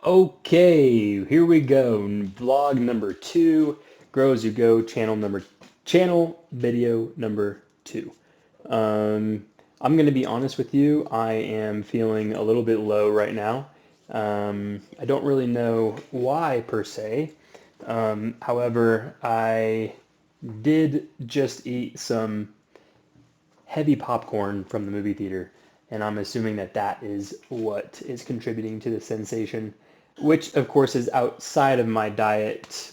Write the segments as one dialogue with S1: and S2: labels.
S1: Okay, here we go. Vlog number two, Grow As You Go, channel video number two. Um, I'm gonna be honest with you. I am feeling a little bit low right now. I don't really know why per se. However, I did just eat some heavy popcorn from the movie theater, and I'm assuming that that is what is contributing to the sensation, which of course is outside of my diet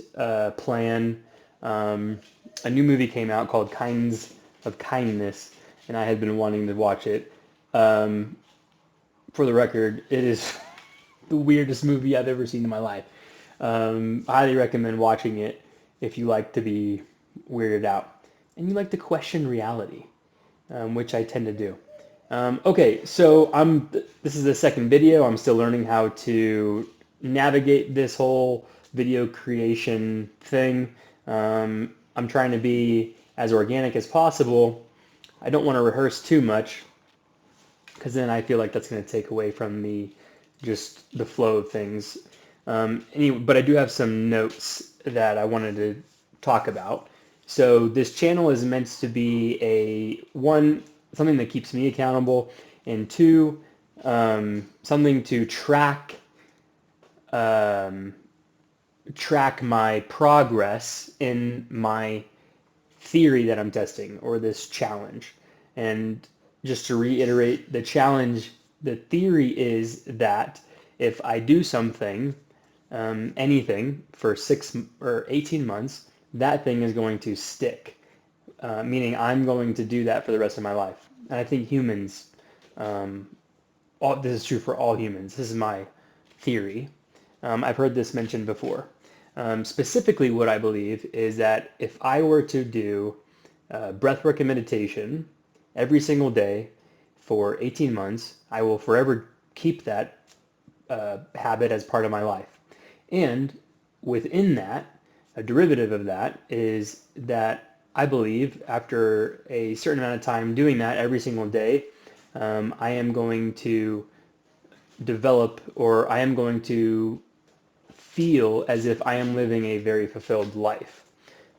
S1: plan. Um, a new movie came out called Kinds of Kindness, and I had been wanting to watch it. Um, for the record, it is the weirdest movie I've ever seen in my life. I highly recommend watching it if you like to be weirded out and you like to question reality, which I tend to do. Okay, so this is the second video. I'm still learning how to navigate this whole video creation thing. I'm trying to be as organic as possible. I don't want to rehearse too much because then I feel like that's going to take away from just the flow of things. Anyway, but I do have some notes that I wanted to talk about. So this channel is meant to be something that keeps me accountable, and two, something to um, track my progress in my theory that I'm testing, or this challenge. And just to reiterate, the theory is that if I do something, anything for 6 or 18 months, that thing is going to stick, meaning I'm going to do that for the rest of my life. And I think um, this is true for all humans. This is my theory. I've heard this mentioned before. Specifically, what I believe is that if I were to do breathwork and meditation every single day for 18 months, I will forever keep that habit as part of my life. And within that, a derivative of that is that I believe after a certain amount of time doing that every single day, I am going to I am going to feel as if I am living a very fulfilled life.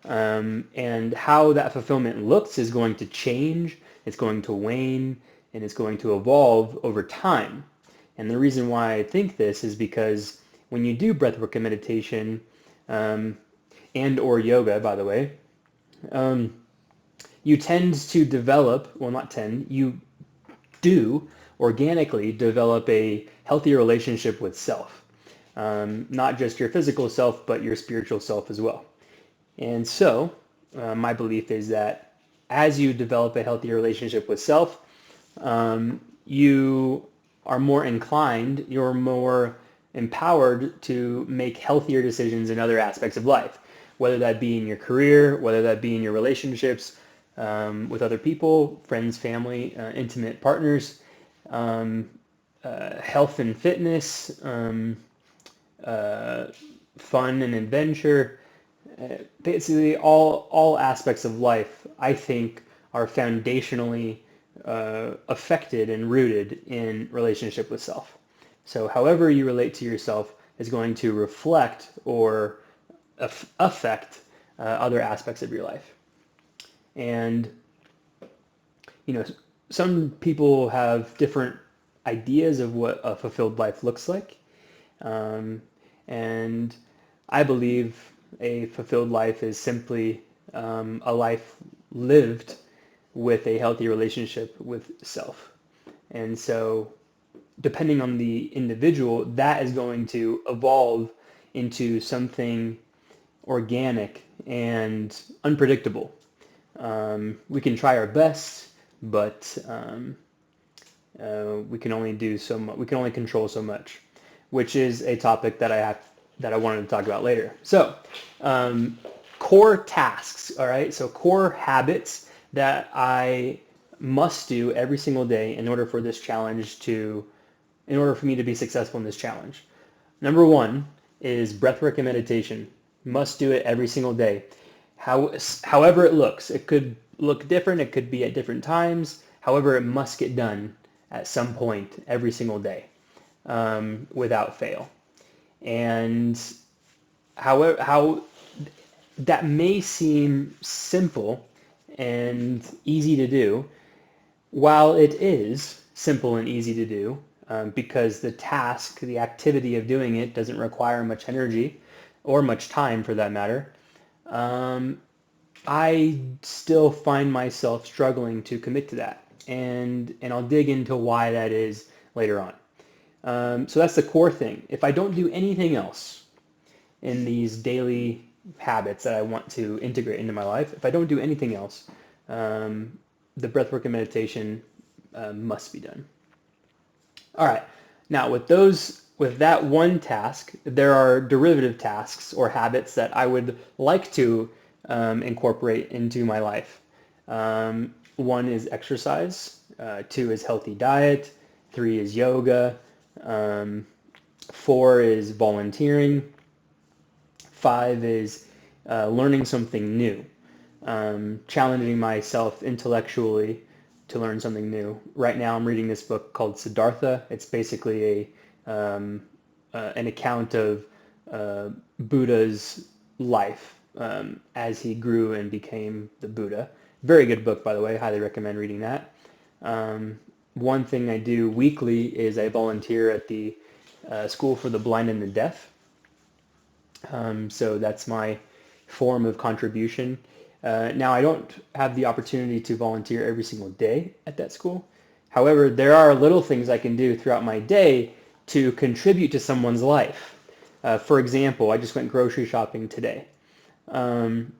S1: And how that fulfillment looks is going to change, it's going to wane, and it's going to evolve over time. And the reason why I think this is because when you do breathwork and meditation, um, and or yoga, by the way, um, you tend to develop, well, not tend, you do organically develop a healthier relationship with self. Not just your physical self, but your spiritual self as well. And so, my belief is that as you develop a healthier relationship with self, you are more inclined, you're more empowered to make healthier decisions in other aspects of life, whether that be in your career, whether that be in your relationships with other people, friends, family, intimate partners, um, health and fitness, uh, fun and adventure. Basically, all aspects of life, I think, are foundationally affected and rooted in relationship with self. So however you relate to yourself is going to reflect or affect other aspects of your life. And, you know, some people have different ideas of what a fulfilled life looks like. Um, and I believe a fulfilled life is simply a life lived with a healthy relationship with self. And so, depending on the individual, that is going to evolve into something organic and unpredictable. We can try our best, but we can only do so much. We can only control so much, which is a topic that I wanted to talk about later. So, um, core tasks. All right. So core habits that I must do every single day in order for me to be successful in this challenge. Number one is breathwork and meditation. Must do it every single day. However it looks, it could look different. It could be at different times. However, it must get done at some point every single day, without fail. And how that may seem simple and easy to do, while it is simple and easy to do, because the task, the activity of doing it doesn't require much energy or much time for that matter, um, I still find myself struggling to commit to that. And I'll dig into why that is later on. So that's the core thing. If I don't do anything else in these daily habits that I want to integrate into my life, if I don't do anything else, the breathwork and meditation must be done. All right. Now, with that one task, there are derivative tasks or habits that I would like to incorporate into my life. One is exercise. Two is healthy diet. Three is yoga. Four is volunteering. Five is learning something new, challenging myself intellectually to learn something new. Right now, I'm reading this book called Siddhartha. It's basically an account of Buddha's life as he grew and became the Buddha. Very good book, by the way. Highly recommend reading that. One thing I do weekly is I volunteer at the School for the Blind and the Deaf. So that's my form of contribution. Now, I don't have the opportunity to volunteer every single day at that school. However, there are little things I can do throughout my day to contribute to someone's life. For example, I just went grocery shopping today. And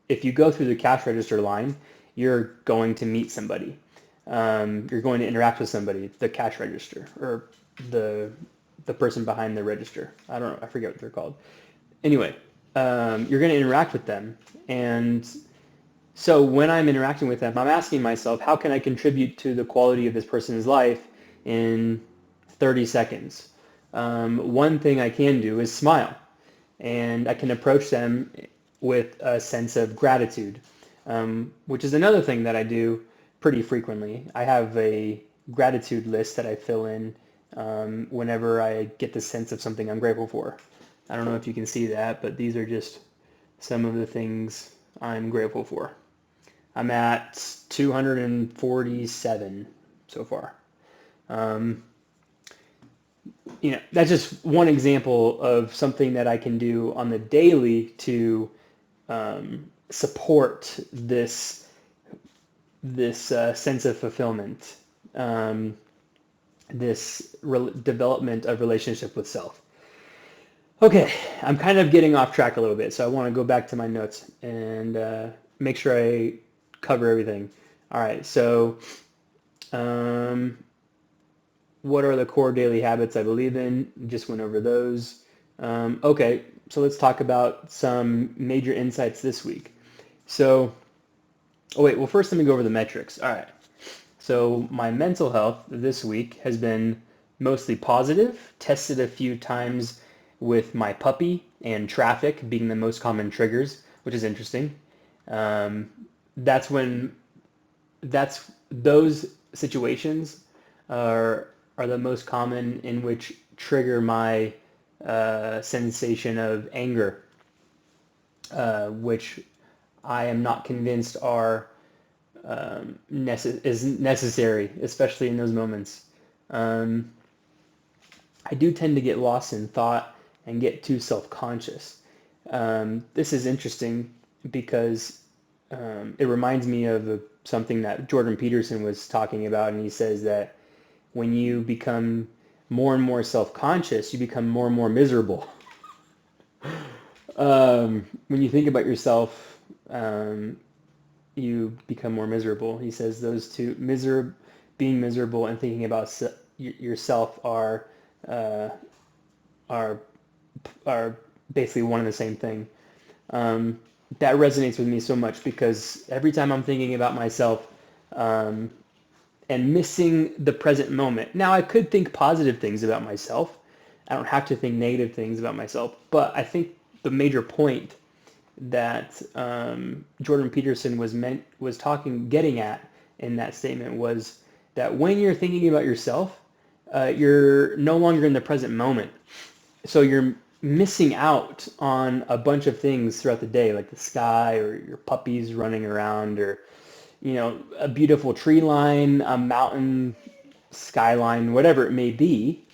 S1: if you go through the cash register line, you're going to meet somebody. You're going to interact with somebody, the cash register, or the person behind the register. I don't know. I forget what they're called. Anyway, you're going to interact with them. And so when I'm interacting with them, I'm asking myself, how can I contribute to the quality of this person's life in 30 seconds? One thing I can do is smile. And I can approach them with a sense of gratitude, which is another thing that I do pretty frequently. I have a gratitude list that I fill in whenever I get the sense of something I'm grateful for. I don't know if you can see that, but these are just some of the things I'm grateful for. I'm at 247 so far. That's just one example of something that I can do on the daily to support this sense of fulfillment, this development of relationship with self. Okay, I'm kind of getting off track a little bit, so I want to go back to my notes and make sure I cover everything. All right, so what are the core daily habits I believe in? Just went over those. Okay, so let's talk about some major insights this week. So, well, first let me go over the metrics. All right. So my mental health this week has been mostly positive, tested a few times with my puppy and traffic being the most common triggers, which is interesting. Those situations are the most common in which trigger my sensation of anger, which I am not convinced is necessary, especially in those moments. I do tend to get lost in thought and get too self-conscious. This is interesting because it reminds me of something that Jordan Peterson was talking about, and he says that when you become more and more self-conscious, you become more and more miserable. When you think about yourself, you become more miserable. He says those two, being miserable and thinking about yourself are basically one and the same thing. That resonates with me so much because every time I'm thinking about myself and missing the present moment. Now, I could think positive things about myself. I don't have to think negative things about myself. But I think the major point that Jordan Peterson was getting at in that statement was that when you're thinking about yourself, you're no longer in the present moment. So you're missing out on a bunch of things throughout the day, like the sky or your puppies running around or, a beautiful tree line, a mountain skyline, whatever it may be.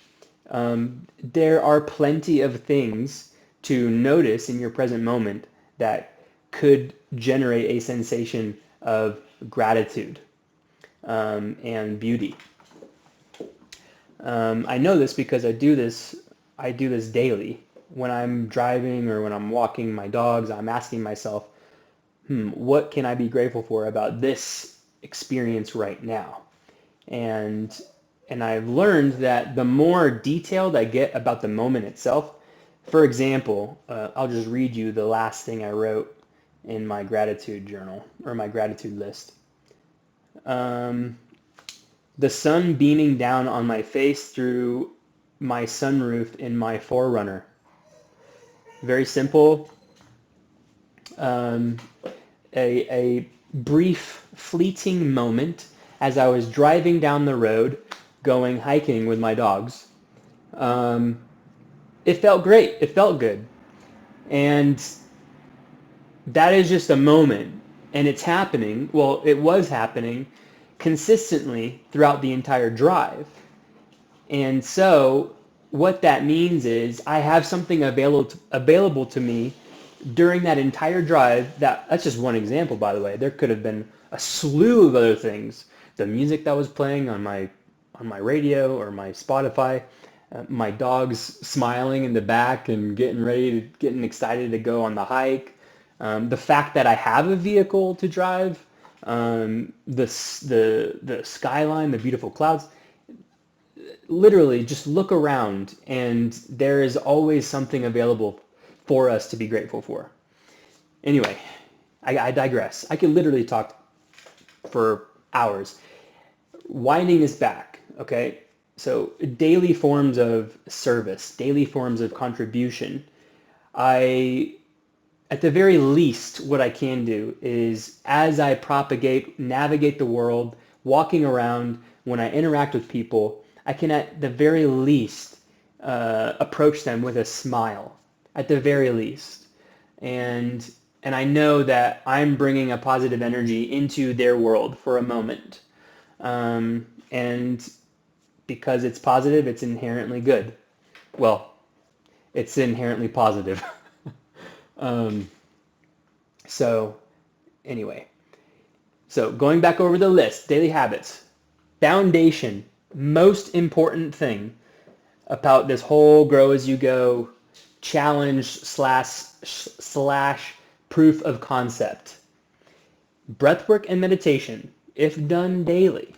S1: There are plenty of things to notice in your present moment that could generate a sensation of gratitude and beauty. I know this because I do this. I do this daily. When I'm driving or when I'm walking my dogs, I'm asking myself, what can I be grateful for about this experience right now? And I've learned that the more detailed I get about the moment itself, for example, I'll just read you the last thing I wrote in my gratitude journal or my gratitude list. The sun beaming down on my face through my sunroof in my 4Runner. Very simple. A brief, fleeting moment as I was driving down the road, going hiking with my dogs. It felt great. It felt good. And that is just a moment. And it's happening. Well, it was happening consistently throughout the entire drive. And so what that means is I have something available to me during that entire drive. That's just one example, by the way. There could have been a slew of other things. The music that was playing on my radio or my Spotify, my dogs smiling in the back and getting excited to go on the hike. The fact that I have a vehicle to drive, the skyline, the beautiful clouds. Literally, just look around, and there is always something available for us to be grateful for. Anyway, I digress. I could literally talk for hours. Winding this back, okay? So daily forms of service, daily forms of contribution. At the very least, what I can do is as I navigate the world, walking around, when I interact with people, I can at the very least approach them with a smile, at the very least. And I know that I'm bringing a positive energy into their world for a moment. And because it's positive, it's inherently good. Well, it's inherently positive. So anyway, so going back over the list, daily habits, foundation, most important thing about this whole grow as you go challenge slash proof of concept. Breathwork and meditation, if done daily.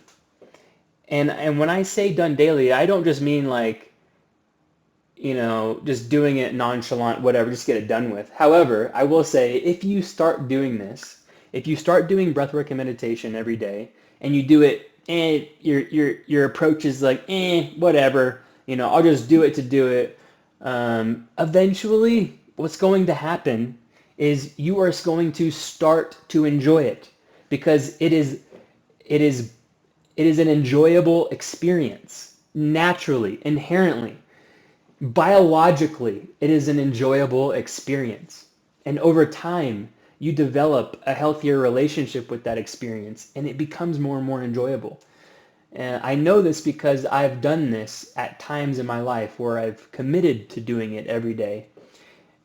S1: And when I say done daily, I don't just mean like, just doing it nonchalant, whatever, just get it done with. However, I will say if you start doing this, if you start doing breathwork and meditation every day and you do it and your approach is like, whatever, I'll just do it to do it. Eventually, what's going to happen is you are going to start to enjoy it because it is an enjoyable experience. Naturally, inherently, biologically, it is an enjoyable experience. And over time, you develop a healthier relationship with that experience and it becomes more and more enjoyable. And I know this because I've done this at times in my life where I've committed to doing it every day.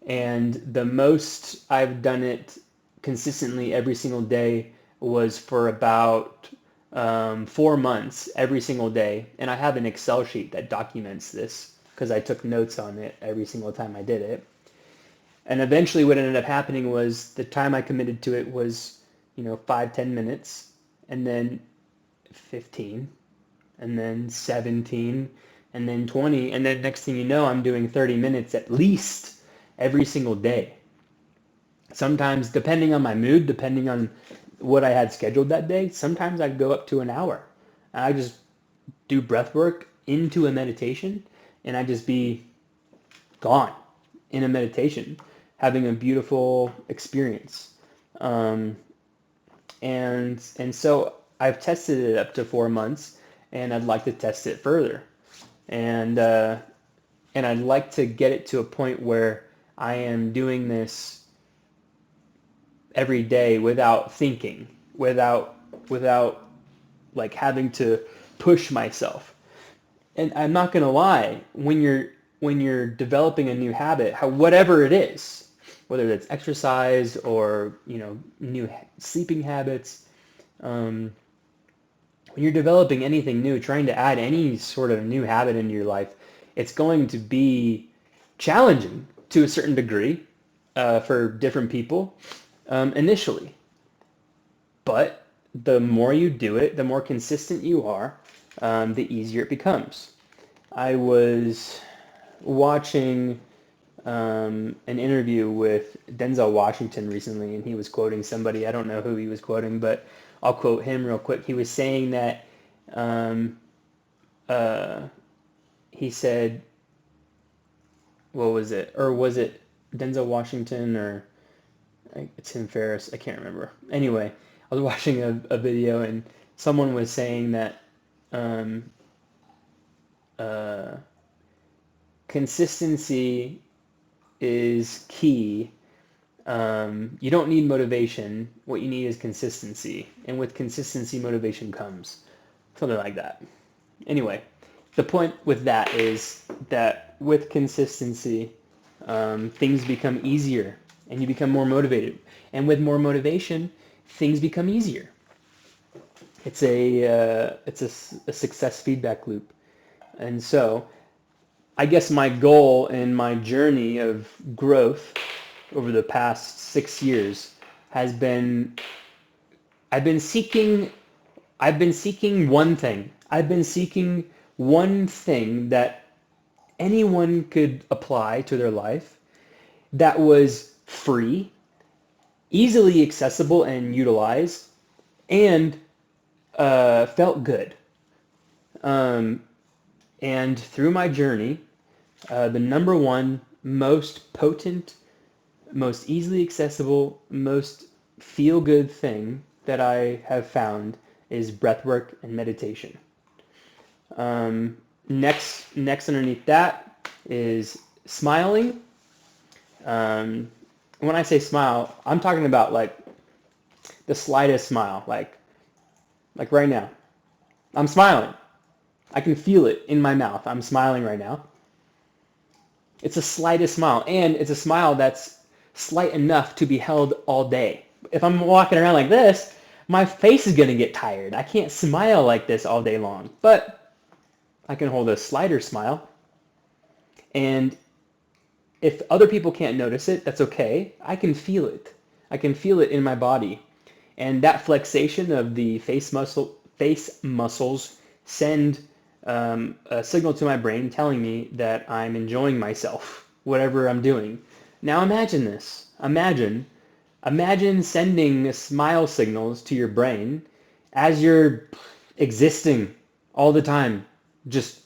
S1: And the most I've done it consistently every single day was for about 4 months every single day. And I have an Excel sheet that documents this because I took notes on it every single time I did it. And eventually what ended up happening was the time I committed to it was, 5-10 minutes, and then 15, and then 17, and then 20, and then next thing you know, I'm doing 30 minutes at least every single day. Sometimes, depending on my mood, depending on what I had scheduled that day, sometimes I'd go up to an hour. I just do breath work into a meditation, and I'd just be gone in a meditation, having a beautiful experience. And so I've tested it up to 4 months, and I'd like to test it further. and I'd like to get it to a point where I am doing this every day without thinking, without like having to push myself. And I'm not gonna lie, when you're developing a new habit, whatever it is, whether that's exercise or new sleeping habits, when you're developing anything new, trying to add any sort of new habit into your life, it's going to be challenging to a certain degree for different people initially. But the more you do it, the more consistent you are, the easier it becomes. I was watching an interview with Denzel Washington recently, and he was quoting somebody. I don't know who he was quoting, but I'll quote him real quick. He was saying that um, uh, he said, what was it? Or was it Denzel Washington or Tim Ferriss? I can't remember. Anyway, I was watching a video and someone was saying that um, uh, consistency is key. You don't need motivation. What you need is consistency. And with consistency, motivation comes. Something like that. Anyway, the point with that is that with consistency, things become easier and you become more motivated. And with more motivation, things become easier. It's a success feedback loop. And so I guess my goal in my journey of growth over the past 6 years has been I've been seeking one thing. I've been seeking one thing that anyone could apply to their life that was free, easily accessible and utilized, and felt good. Um, and through my journey, the number one most potent, most easily accessible, most feel-good thing that I have found is breathwork and meditation. Next underneath that is smiling. When I say smile, I'm talking about like the slightest smile, like right now. I'm smiling. I can feel it in my mouth. I'm smiling right now. It's the slightest smile, and it's a smile that's slight enough to be held all day. If I'm walking around like this, my face is going to get tired. I can't smile like this all day long, but I can hold a slighter smile. And if other people can't notice it, that's okay. I can feel it. I can feel it in my body. And that flexation of the face muscles send a signal to my brain telling me that I'm enjoying myself, whatever I'm doing. Now imagine this. Imagine sending smile signals to your brain as you're existing all the time. Just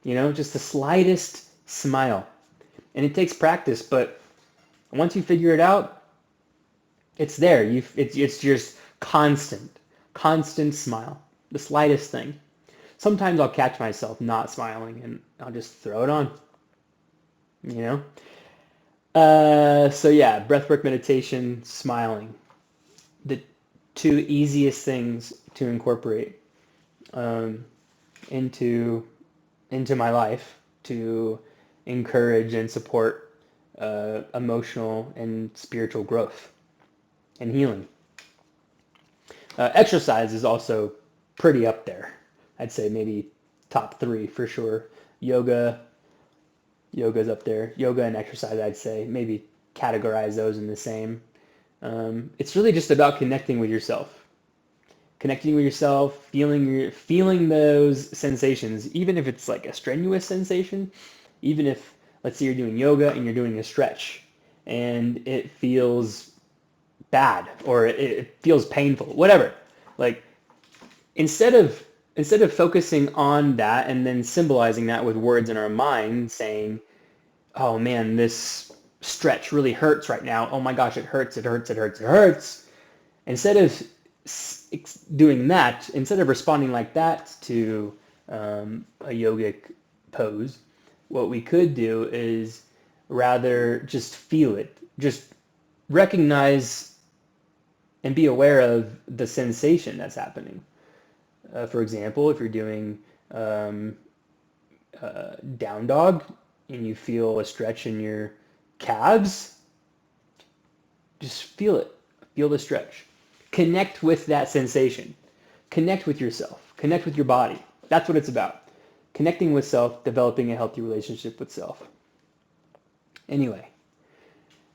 S1: the slightest smile. And it takes practice, but once you figure it out, it's there. It's just constant smile, the slightest thing. Sometimes I'll catch myself not smiling, and I'll just throw it on. So yeah, breathwork, meditation, smiling, the two easiest things to incorporate into my life to encourage and support emotional and spiritual growth and healing. Exercise is also pretty up there. I'd say maybe top 3 for sure. Yoga's up there. Yoga and exercise, I'd say. Maybe categorize those in the same. It's really just about connecting with yourself. Feeling those sensations, even if it's like a strenuous sensation, even if, let's say you're doing yoga and you're doing a stretch and it feels bad or it feels painful, whatever. Like instead of focusing on that and then symbolizing that with words in our mind saying, oh man, this stretch really hurts right now. Oh my gosh, it hurts. Instead of doing that, instead of responding like that to a yogic pose, what we could do is rather just feel it, just recognize and be aware of the sensation that's happening. For example, if you're doing down dog and you feel a stretch in your calves, just feel it. Feel the stretch. Connect with that sensation. Connect with yourself. Connect with your body. That's what it's about. Connecting with self, developing a healthy relationship with self. Anyway,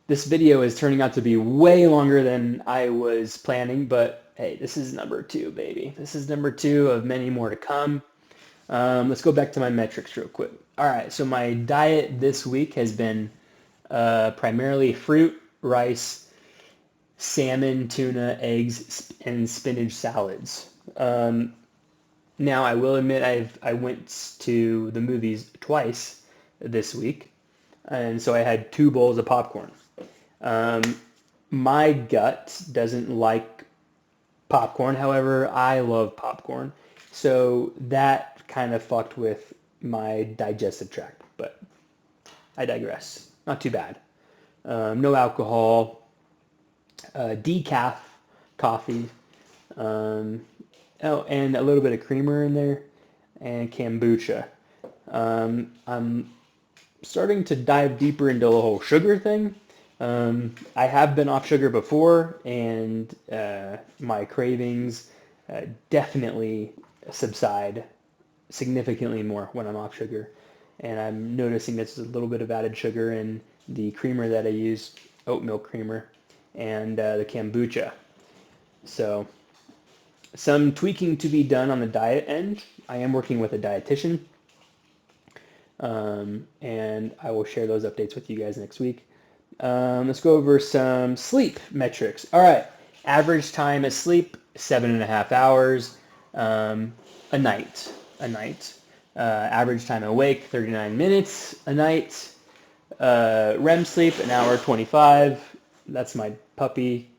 S1: this video is turning out to be way longer than I was planning, but hey, this is number 2, baby. This is number 2 of many more to come. Let's go back to my metrics real quick. All right, so my diet this week has been primarily fruit, rice, salmon, tuna, eggs, and spinach salads. Now, I will admit I went to the movies twice this week, and so I had 2 bowls of popcorn. My gut doesn't like popcorn. However, I love popcorn. So that kind of fucked with my digestive tract, but I digress. Not too bad. No alcohol, decaf coffee, and a little bit of creamer in there, and kombucha. I'm starting to dive deeper into the whole sugar thing. I have been off sugar before, and my cravings definitely subside significantly more when I'm off sugar. And I'm noticing there's a little bit of added sugar in the creamer that I use, oat milk creamer, and the kombucha. So some tweaking to be done on the diet end. I am working with a dietitian, and I will share those updates with you guys next week. Let's go over some sleep metrics. All right, average time of sleep, 7.5 hours a night. Average time awake, 39 minutes a night. REM sleep, an hour 25. That's my puppy.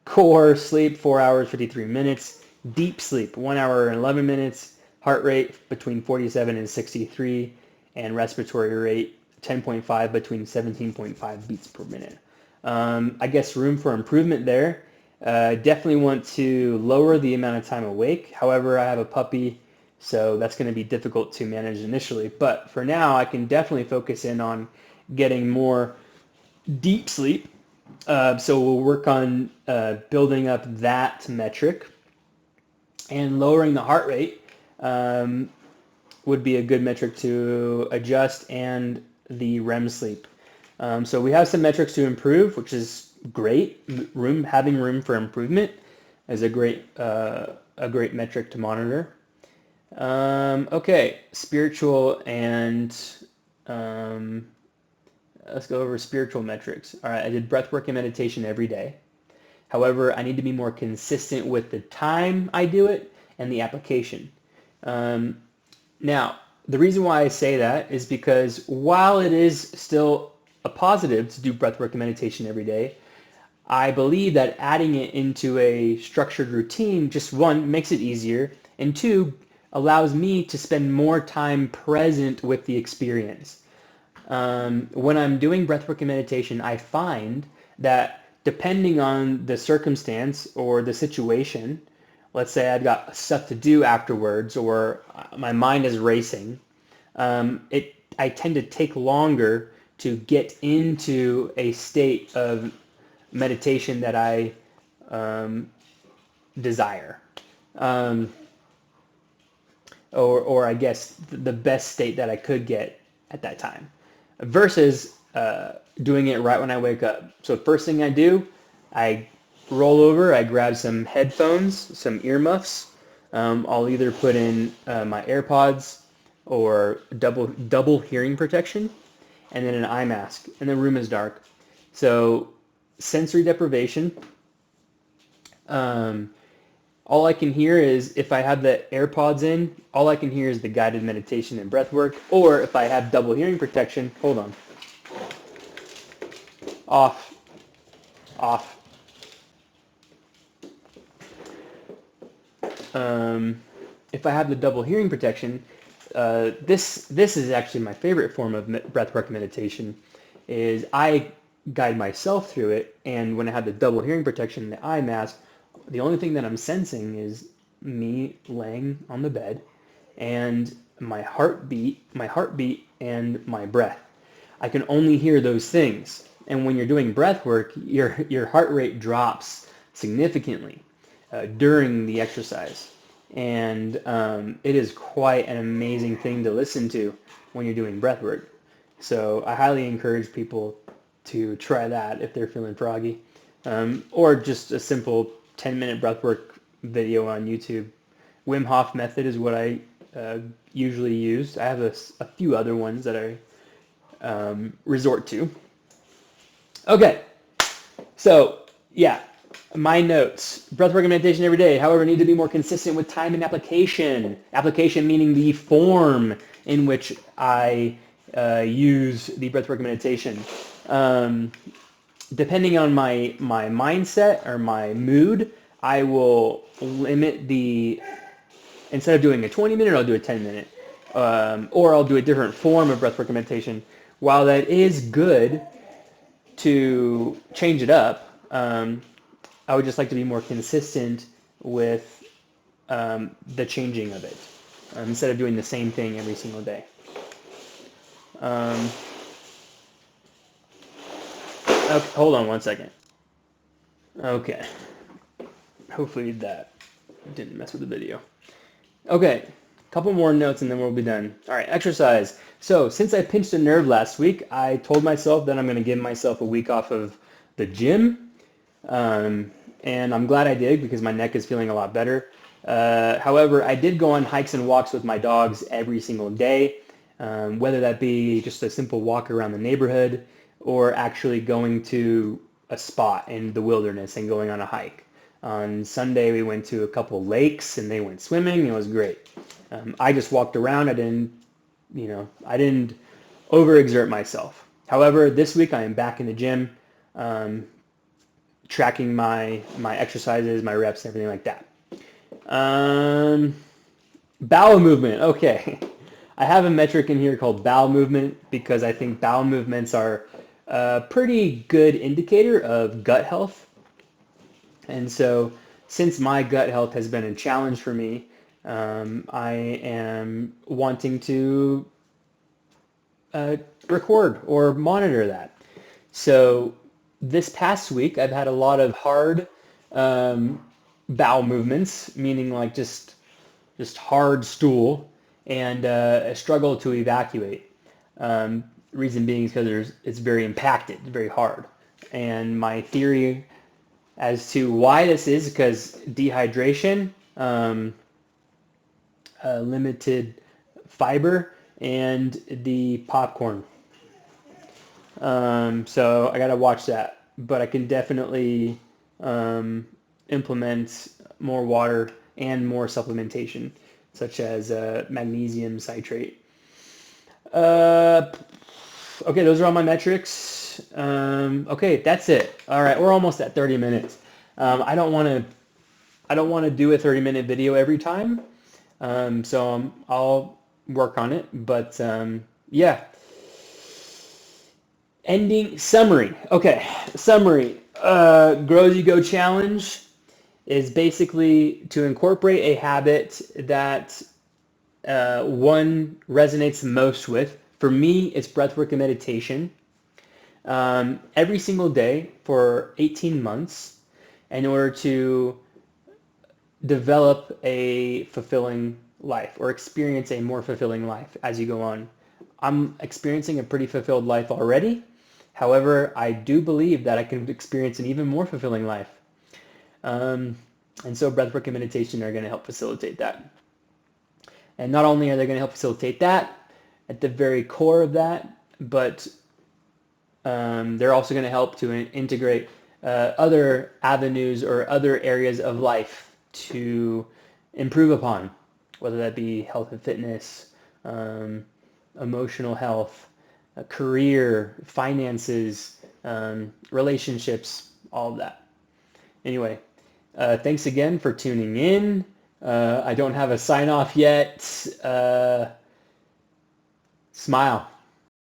S1: Core sleep, 4 hours 53 minutes. Deep sleep, 1 hour and 11 minutes. Heart rate between 47 and 63, and respiratory rate 10.5 between 17.5 beats per minute. I guess room for improvement there. Definitely want to lower the amount of time awake. However, I have a puppy, so that's going to be difficult to manage initially. But for now, I can definitely focus in on getting more deep sleep. So we'll work on building up that metric, and lowering the heart rate would be a good metric to adjust, and the REM sleep. So we have some metrics to improve, which is great. Having room for improvement is a great metric to monitor. Okay, spiritual and let's go over spiritual metrics. All right, I did breathwork and meditation every day. However, I need to be more consistent with the time I do it and the application. Now, the reason why I say that is because while it is still a positive to do breathwork and meditation every day, I believe that adding it into a structured routine, just one, makes it easier, and two, allows me to spend more time present with the experience. When I'm doing breathwork and meditation, I find that depending on the circumstance or the situation, let's say I've got stuff to do afterwards, or my mind is racing, I tend to take longer to get into a state of meditation that I desire. Or I guess the best state that I could get at that time, versus doing it right when I wake up. So first thing I do, I roll over, I grab some headphones, some earmuffs. I'll either put in my AirPods or double hearing protection, and then an eye mask, and the room is dark. So sensory deprivation. All I can hear is, if I have the AirPods in, all I can hear is the guided meditation and breath work. Or if I have double hearing protection, hold on. Off. If I have the double hearing protection, This is actually my favorite form of breathwork meditation. Is I guide myself through it, and when I have the double hearing protection and the eye mask, the only thing that I'm sensing is me laying on the bed and my heartbeat and my breath. I can only hear those things. And when you're doing breath work, your heart rate drops significantly during the exercise. And it is quite an amazing thing to listen to when you're doing breath work. So I highly encourage people to try that if they're feeling froggy. Or just a simple 10-minute breathwork video on YouTube. Wim Hof method is what I usually use. I have a few other ones that I resort to. Okay, so yeah, my notes. Breathwork and meditation every day, however, need to be more consistent with time and application. Application meaning the form in which I use the breathwork and meditation. Depending on my mindset or my mood, I will limit instead of doing a 20-minute, I'll do a 10-minute. Or I'll do a different form of breathwork and meditation. While that is good to change it up, I would just like to be more consistent with the changing of it instead of doing the same thing every single day. Okay, hold on one second. Okay. Hopefully that didn't mess with the video. Okay, couple more notes and then we'll be done. All right, exercise. So since I pinched a nerve last week, I told myself that I'm going to give myself a week off of the gym. And I'm glad I did because my neck is feeling a lot better. However, I did go on hikes and walks with my dogs every single day, whether that be just a simple walk around the neighborhood or actually going to a spot in the wilderness and going on a hike. On Sunday, we went to a couple lakes and they went swimming. It was great. I just walked around. I didn't overexert myself. However, this week I am back in the gym, tracking my exercises, my reps, everything like that. Bowel movement. Okay. I have a metric in here called bowel movement because I think bowel movements are a pretty good indicator of gut health. And so since my gut health has been a challenge for me, I am wanting to record or monitor that. So this past week, I've had a lot of hard bowel movements, meaning like just hard stool, and a struggle to evacuate. Reason being is because it's very impacted, very hard. And my theory as to why this is because dehydration, limited fiber, and the popcorn. So I gotta watch that, but I can definitely implement more water and more supplementation, such as magnesium citrate. Okay, those are all my metrics. Okay, that's it. All right, we're almost at 30 minutes. I don't want to do a 30-minute video every time, so I'll work on it. But yeah. Ending summary. Okay, summary. Grow as you go challenge is basically to incorporate a habit that one resonates the most with. For me, it's breathwork and meditation. Every single day for 18 months in order to develop a fulfilling life or experience a more fulfilling life as you go on. I'm experiencing a pretty fulfilled life already. However, I do believe that I can experience an even more fulfilling life. And so breathwork and meditation are going to help facilitate that. And not only are they going to help facilitate that at the very core of that, but they're also going to help to integrate other avenues or other areas of life to improve upon, whether that be health and fitness, emotional health, career, finances, relationships, all of that. Anyway, thanks again for tuning in. I don't have a sign off yet. Smile.